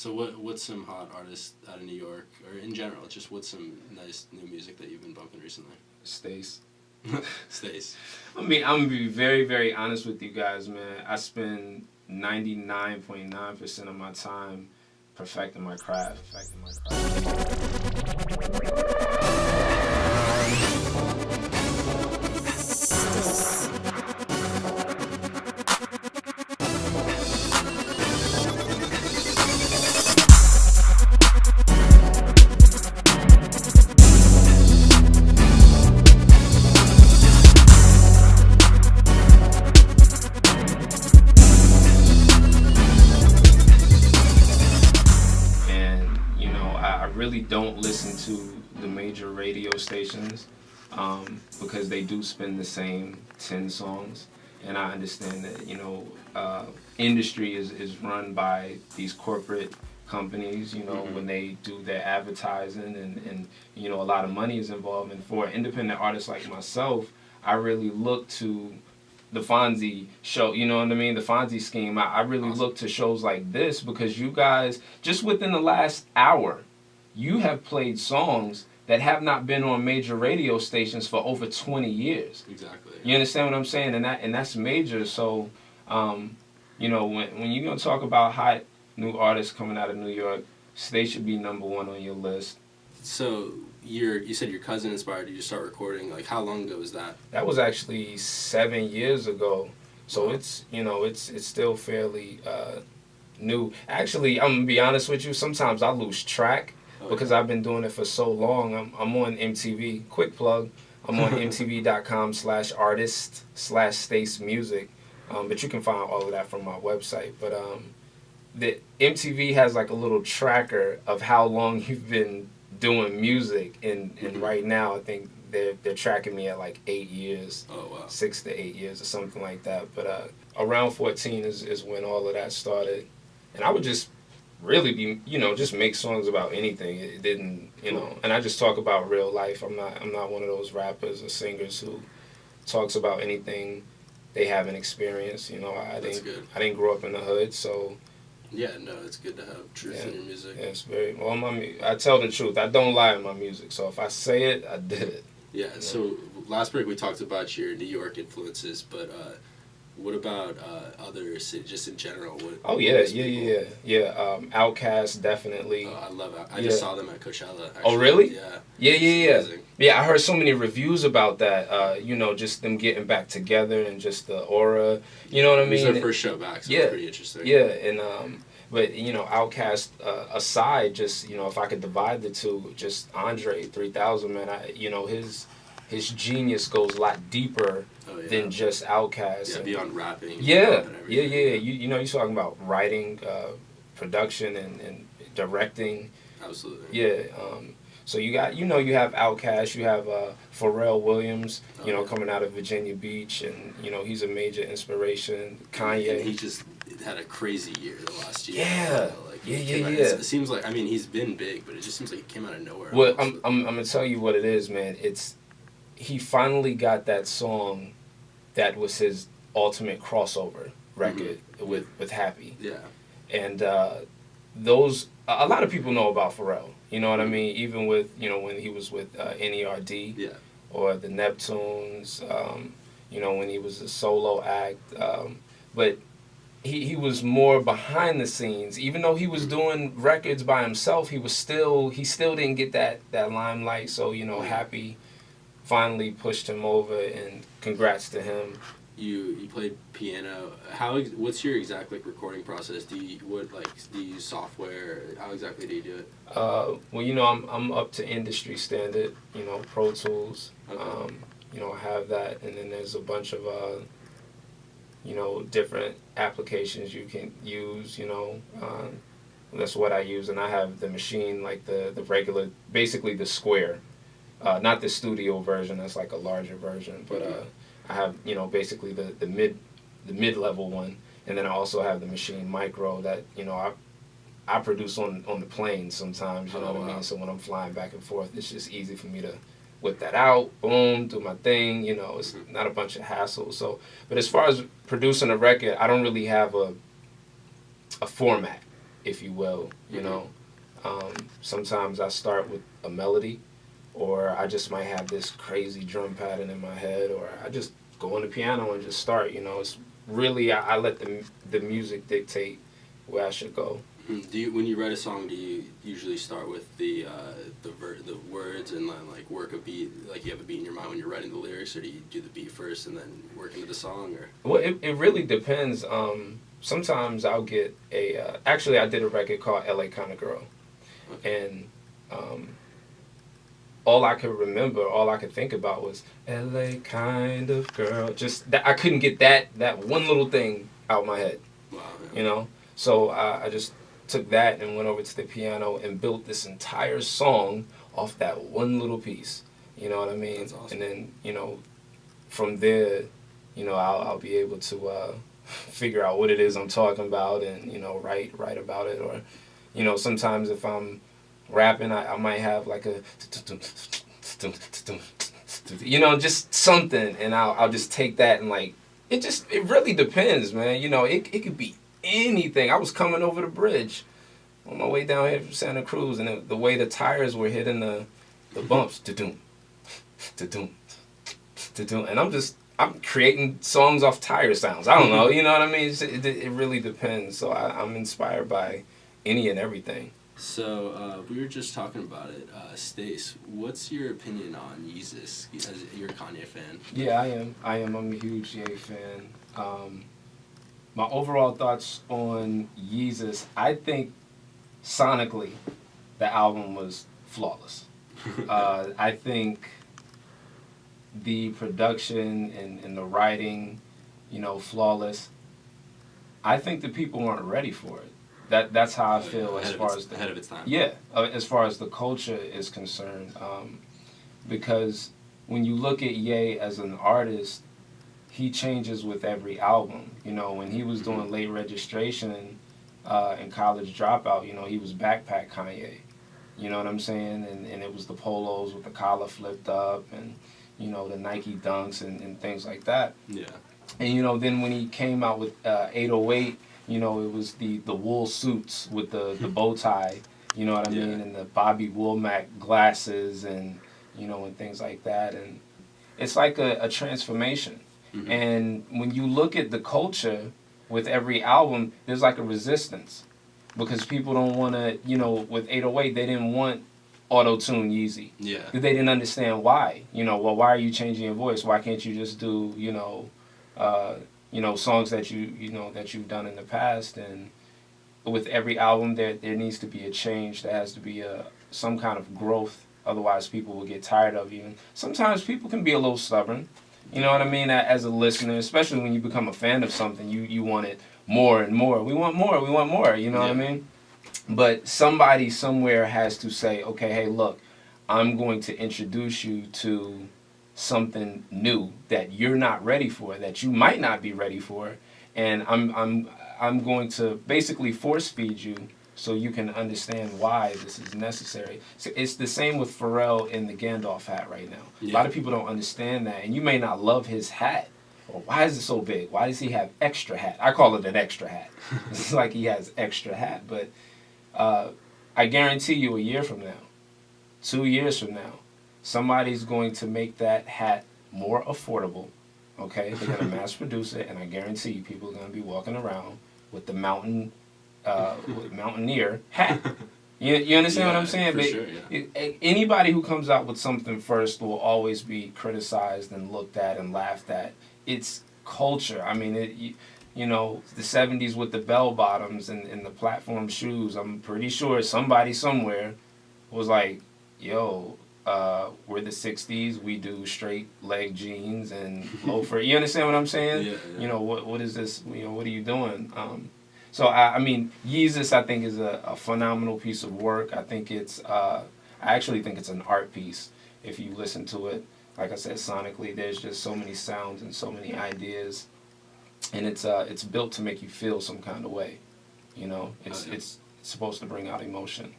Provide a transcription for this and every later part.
So what's some hot artists out of New York, or in general, just what's some nice new music that you've been bumping recently? STACE. STACE. I mean, I'm gonna be very, very honest with you guys, man. I spend 99.9% of my time perfecting my craft. Really don't listen to the major radio stations because they do spin the same 10 songs, and I understand that industry is run by these corporate companies, when they do their advertising and a lot of money is involved. And for an independent artist like myself, I really look to the Fonzie show, you know what I mean? The Fonzie scheme. I really look to shows like this because you guys, just within the last hour, you have played songs that have not been on major radio stations for over 20 years. Exactly. You understand what I'm saying? And that's major. So, when you're going to talk about hot new artists coming out of New York, STACE should be number one on your list. So you said your cousin inspired you to start recording. Like, how long ago was that? That was actually 7 years ago. So wow. It's still fairly new. Actually, I'm going to be honest with you, sometimes I lose track. Because I've been doing it for so long. I'm on MTV. Quick plug. I'm on mtv.com/artist/STACE music. But you can find all of that from my website. But the MTV has like a little tracker of how long you've been doing music. And right now, I think they're tracking me at like 8 years. Oh, wow. 6 to 8 years or something like that. But around 14 is when all of that started. And I would just really be, just make songs about anything. It didn't, and I just talk about real life. I'm not one of those rappers or singers who talks about anything they haven't experienced. I didn't grow up in the hood, so. Yeah, no, it's good to have truth in your music. Yeah, it's very, well, I tell the truth. I don't lie in my music, so if I say it, I did it. Yeah, so last break we talked about your New York influences, but what about other cities, just in general? Outkast, definitely. Oh, I love it. I just saw them at Coachella, actually. Oh, really? Yeah. Yeah, I heard so many reviews about that, just them getting back together and just the aura, you know what I mean? It was their first show back, so it's pretty interesting. Yeah, and, but, Outkast aside, just, if I could divide the two, just Andre 3000, man, his genius goes a lot deeper than just Outkast. Yeah, beyond rapping. Yeah. You're talking about writing, production, and directing. Absolutely. Yeah. So you got, you have Outkast, you have Pharrell Williams, coming out of Virginia Beach, and he's a major inspiration. Kanye. He just had a crazy year the last year. Yeah. It seems like, he's been big, but it just seems like it came out of nowhere. Well, I'm gonna tell you what it is, man. He finally got that song that was his ultimate crossover record with Happy. Yeah. And those, a lot of people know about Pharrell. You know what I mean? Even with, when he was with NERD. Yeah. Or the Neptunes, when he was a solo act. But he was more behind the scenes. Even though he was doing records by himself, he still didn't get that limelight. So, Happy finally pushed him over, and congrats to him. You played piano. What's your exact recording process? Do you use software? How exactly do you do it? I'm up to industry standard. Pro Tools. Okay. I have that, and then there's a bunch of different applications you can use. That's what I use, and I have the machine, like the regular, basically the Square. Not the studio version, that's like a larger version, but I have, basically the mid-level one, and then I also have the machine Micro that, I produce on the plane sometimes, you know what I mean? So when I'm flying back and forth, it's just easy for me to whip that out, boom, do my thing, it's not a bunch of hassle. So, but as far as producing a record, I don't really have a format. if you will. You know, sometimes I start with a melody, or I just might have this crazy drum pattern in my head, or I just go on the piano and just start. You know, it's really I let the music dictate where I should go. Do you, when you write a song, do you usually start with the words and then like work a beat, like you have a beat in your mind when you're writing the lyrics, or do you do the beat first and then work into the song? Or Well, it really depends. Sometimes I'll get a actually I did a record called LA Kind of Girl, and all I could remember, all I could think about was LA kind of girl. Just that I couldn't get that one little thing out my head. wow, You know, so I just took that and went over to the piano and built this entire song off that one little piece. You know what I mean? That's awesome. And then, you know, from there, you know, I'll be able to figure out what it is I'm talking about and, you know, write about it. Or, you know, sometimes if I'm rapping, I might have like a, you know, just something, and I'll just take that and like, it really depends, man. You know, it could be anything. I was coming over the bridge on my way down here from Santa Cruz, and the way the tires were hitting the bumps, to-doom, and I'm creating songs off tire sounds. I don't know, you know what I mean? It really depends. So I'm inspired by any and everything. So we were just talking about it. Stace, what's your opinion on Yeezus? You're a Kanye fan. Yeah, I am. I'm a huge Ye fan. My overall thoughts on Yeezus, I think sonically the album was flawless. I think the production and the writing, you know, flawless. I think the people weren't ready for it. That's how I feel as far as ahead of its time. Yeah, as far as the culture is concerned, because when you look at Ye as an artist, he changes with every album. You know, when he was doing Late Registration and College Dropout, you know, he was backpack Kanye. You know what I'm saying? And it was the polos with the collar flipped up and, you know, the Nike dunks and things like that. Yeah. And, you know, then when he came out with 808, you know, it was the wool suits with the bow tie, you know what I mean, and the Bobby Womack glasses and, you know, and things like that. And it's like a transformation. Mm-hmm. And when you look at the culture with every album, there's like a resistance because people don't want to, you know, with 808, they didn't want auto-tune Yeezy. Yeah. They didn't understand why. You know, well, why are you changing your voice? Why can't you just do, you know, songs that that you've done in the past? And with every album, there needs to be a change. There has to be some kind of growth. Otherwise, people will get tired of you. And sometimes people can be a little stubborn. You know what I mean? As a listener, especially when you become a fan of something, you want it more and more. We want more. We want more. You know what I mean? But somebody somewhere has to say, okay, hey, look, I'm going to introduce you to something new that you're not ready for, that you might not be ready for, and I'm going to basically force feed you so you can understand why this is necessary. So it's the same with Pharrell in the Gandalf hat right now. Yeah. A lot of people don't understand that, and you may not love his hat. Or why is it so big? Why does he have extra hat? I call it an extra hat. It's like he has extra hat, but I guarantee you a year from now, 2 years from now, somebody's going to make that hat more affordable, okay? They're going to mass produce it, and I guarantee you people are going to be walking around with the Mountaineer hat. You understand what I'm saying? For sure, anybody who comes out with something first will always be criticized and looked at and laughed at. It's culture. I mean, you know, the 70s with the bell bottoms and the platform shoes, I'm pretty sure somebody somewhere was like, yo, we're the 60s, we do straight leg jeans and loafer. You understand what I'm saying? Yeah. You know, what is this? You know, what are you doing? So, I mean, Yeezus, I think, is a phenomenal piece of work. I think I actually think it's an art piece. If you listen to it, like I said, sonically, there's just so many sounds and so many ideas. And it's built to make you feel some kind of way. You know, it's supposed to bring out emotion.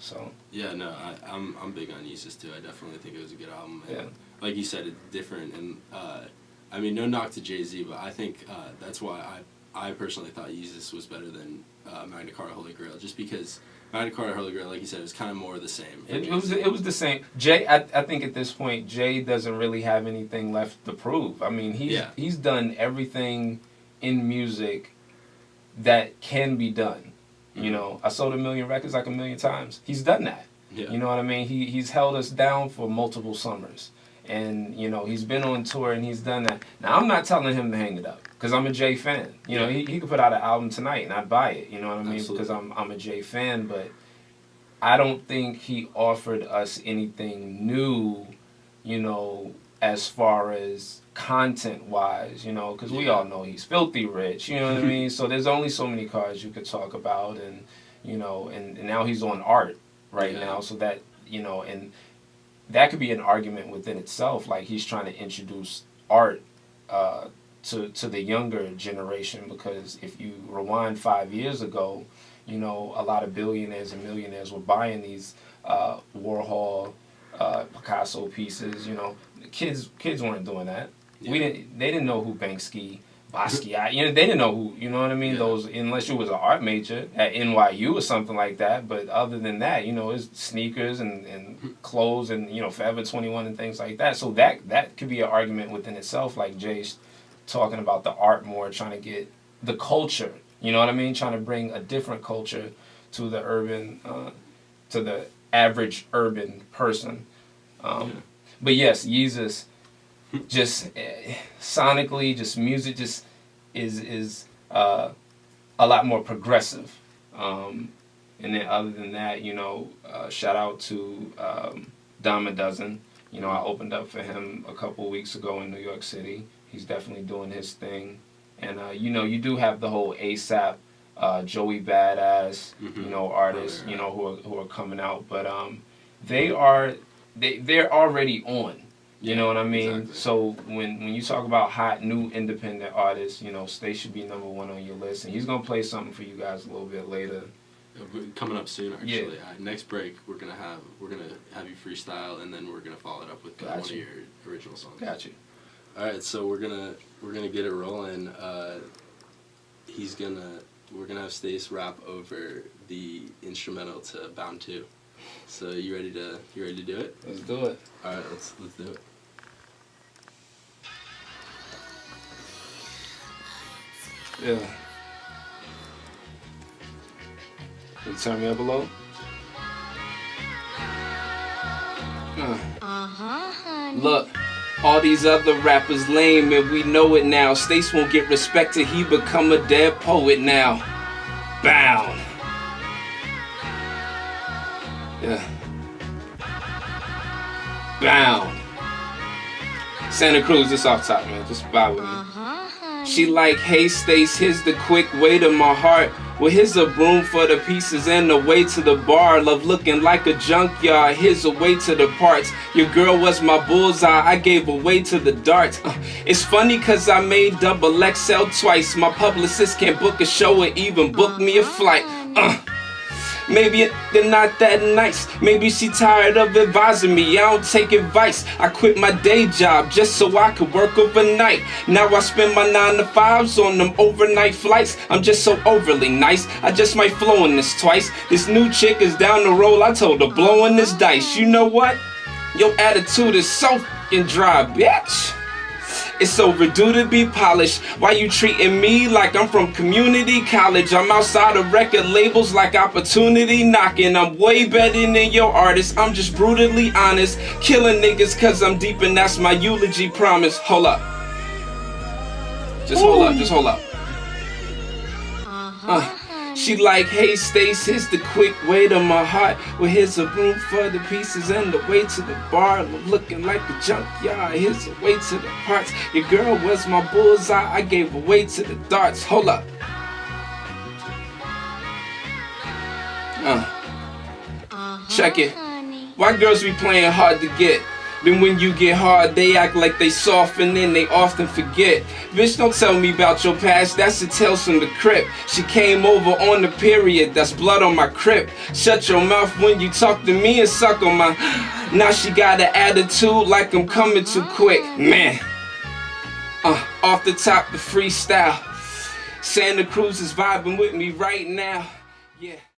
So yeah, no, I'm big on Yeezus too. I definitely think it was a good album. And yeah, like you said, it's different, and I mean, no knock to Jay-Z, but I think that's why I personally thought Yeezus was better than Magna Carta Holy Grail, just because Magna Carta Holy Grail, like you said, was kind of more of the same. It was the same. Jay, I think at this point, Jay doesn't really have anything left to prove. I mean, he's done everything in music that can be done. You know, I sold 1 million records like 1 million times. He's done that. Yeah. You know what I mean? He's held us down for multiple summers. And, you know, he's been on tour and he's done that. Now, I'm not telling him to hang it up because I'm a Jay fan. You know, he could put out an album tonight and I'd buy it. You know what I mean? Absolutely. Because I'm a Jay fan. But I don't think he offered us anything new, you know, as far as content-wise, you know, because we all know he's filthy rich. You know what I mean? So there's only so many cars you could talk about. And, you know, and now he's on art right now. So that, you know, and that could be an argument within itself. Like he's trying to introduce art to the younger generation, because if you rewind 5 years ago, you know, a lot of billionaires and millionaires were buying these Warhol, Picasso pieces. You know, kids weren't doing that. Yeah. They didn't know who Basquiat, you know, they didn't know who, you know what I mean? Yeah. Those, unless you was an art major at NYU or something like that. But other than that, you know, it's sneakers and clothes and, you know, Forever 21 and things like that. So that could be an argument within itself, like Jay's talking about the art more, trying to get the culture, you know what I mean? Trying to bring a different culture to the urban, to the average urban person. But yes, Yeezus, just sonically, just music, just is a lot more progressive. And then other than that, you know, shout out to Dime a Dozen. You know, I opened up for him a couple of weeks ago in New York City. He's definitely doing his thing. And, you know, you do have the whole ASAP, Joey Badass, you know, artists, you know, who are coming out. But they're already on. You know what I mean? Exactly. So when you talk about hot, new, independent artists, you know, STACE should be number one on your list. And he's going to play something for you guys a little bit later. Coming up soon, actually. Yeah. Next break, we're gonna have you freestyle, and then we're gonna follow it up with one of your original songs. Got you. All right, so we're gonna get it rolling. We're gonna have STACE rap over the instrumental to Bound 2. So you ready to do it? Let's do it. All right, let's do it. Yeah. Can you turn me up a little? Honey. Look, all these other rappers lame and we know it now. STACE won't get respect till he become a dead poet now. Bound. Yeah. Bound. Santa Cruz, this off top, man. Just vibe with me. She like, hey, STACE, here's the quick way to my heart. Well, here's a broom for the pieces and a way to the bar. Love looking like a junkyard, here's a way to the parts. Your girl was my bullseye, I gave away to the darts. It's funny cause I made double XL twice. My publicist can't book a show or even book me a flight. Maybe they're not that nice. Maybe she tired of advising me. I don't take advice. I quit my day job just so I could work overnight. Now I spend my 9 to 5s on them overnight flights. I'm just so overly nice. I just might flow in this twice. This new chick is down the road. I told her blowing this dice. You know what? Your attitude is so fucking dry, bitch. It's overdue to be polished. Why you treating me like I'm from community college? I'm outside of record labels like opportunity knocking. I'm way better than your artist. I'm just brutally honest. Killing niggas cause I'm deep and that's my eulogy promise. Hold up. Just hold up. Just hold up. She like, hey, STACE, here's the quick way to my heart. Well, here's a room for the pieces and the way to the bar. Looking like a junkyard, here's the way to the parts. Your girl was my bullseye, I gave away to the darts. Hold up. Check it. Why girls be playing hard to get? Then when you get hard, they act like they soft and then they often forget. Bitch, don't tell me about your past, that's the tales from the crypt. She came over on the period, that's blood on my crib. Shut your mouth when you talk to me and suck on my... Now she got an attitude like I'm coming too quick. Man. Off the top, the freestyle. Santa Cruz is vibing with me right now. Yeah.